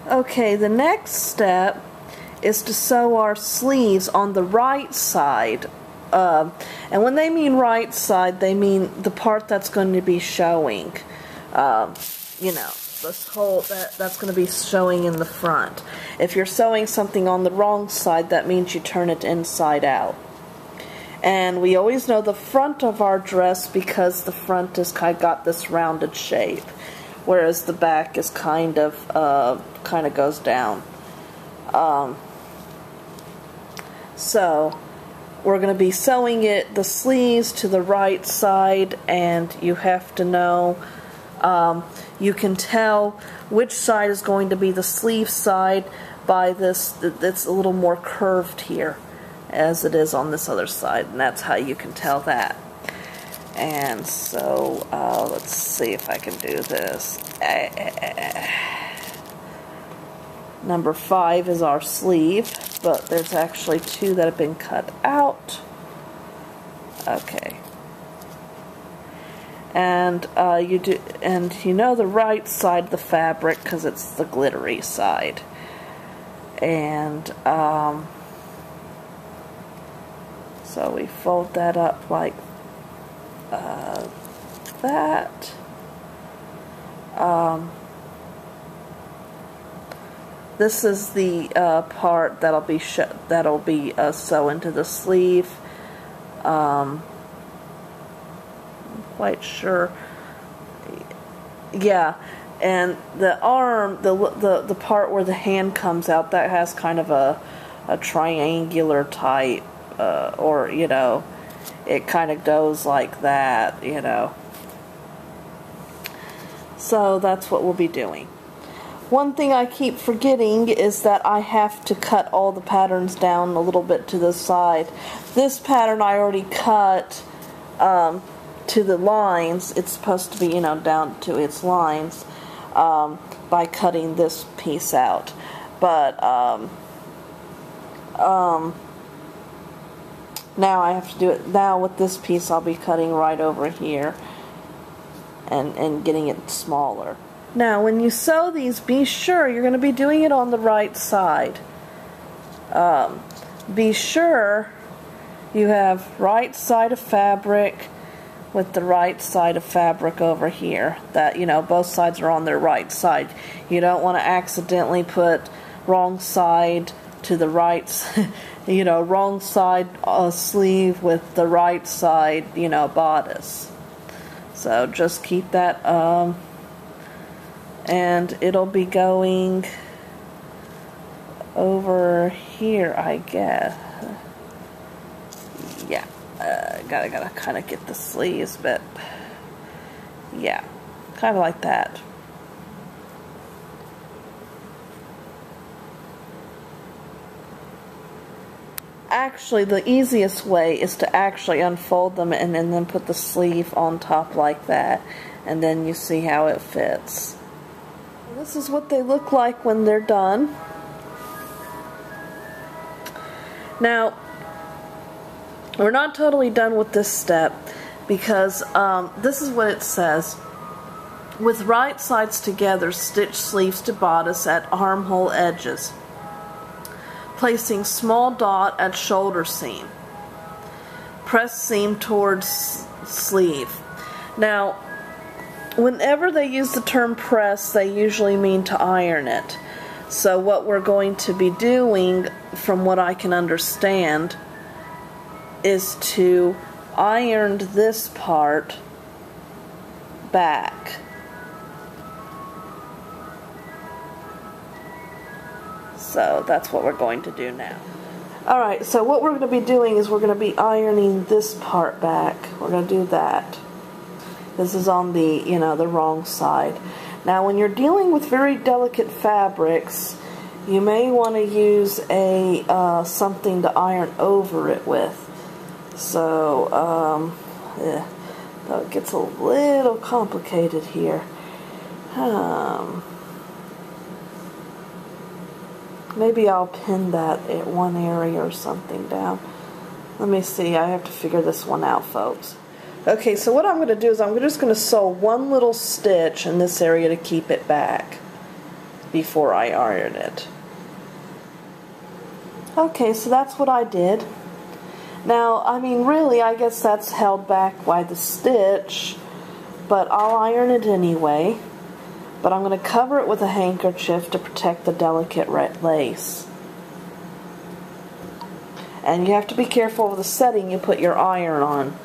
Okay, the next step is to sew our sleeves on the right side. And when they mean right side, they mean the part that's going to be showing. You know, this whole, that's going to be showing in the front. If you're sewing something on the wrong side, that means you turn it inside out. And we always know the front of our dress because the front is kind of got this rounded shape, whereas the back is kind of goes down. So we're going to be sewing the sleeves to the right side, and you have to know, you can tell which side is going to be the sleeve side by this, it's a little more curved here as it is on this other side, and that's how you can tell that. And so let's see if I can do this. Number 5 is our sleeve, but there's actually 2 that have been cut out. Okay. And you know the right side of the fabric because it's the glittery side. And so we fold that up like that. This is the part that'll be sew into the sleeve. I'm quite sure. Yeah, and the arm, the part where the hand comes out, that has kind of a triangular type, or you know, it kind of goes like that, you know. So that's what we'll be doing. One thing I keep forgetting is that I have to cut all the patterns down a little bit to the side. This pattern I already cut to the lines. It's supposed to be, you know, down to its lines by cutting this piece out. But now I have to do it. Now with this piece I'll be cutting right over here and getting it smaller. Now, when you sew these, be sure you're going to be doing it on the right side. Be sure you have right side of fabric with the right side of fabric over here. That, you know, both sides are on their right side. You don't want to accidentally put wrong side to the right, you know, wrong side sleeve with the right side, you know, bodice. So just keep that, and it'll be going over here, I guess. Yeah, gotta kind of get the sleeves, but yeah, kind of like that. Actually, the easiest way is to actually unfold them and then put the sleeve on top like that, and then you see how it fits. This is what they look like when they're done. Now, we're not totally done with this step because this is what it says. With right sides together, stitch sleeves to bodice at armhole edges, placing small dot at shoulder seam. Press seam towards sleeve. Now, whenever they use the term press, they usually mean to iron it. So what we're going to be doing, from what I can understand, is to iron this part back. So that's what we're going to do now. Alright, so what we're going to be doing is we're going to be ironing this part back. We're going to do that. This is on the, you know, the wrong side. Now when you're dealing with very delicate fabrics, you may want to use a something to iron over it with. So yeah, that gets a little complicated here. Maybe I'll pin that at one area or something down. Let me see, I have to figure this one out, folks. Okay, so what I'm going to do is I'm just going to sew one little stitch in this area to keep it back, before I iron it. Okay, so that's what I did. Now, I mean, really, I guess that's held back by the stitch, but I'll iron it anyway. But I'm going to cover it with a handkerchief to protect the delicate red lace. And you have to be careful with the setting you put your iron on.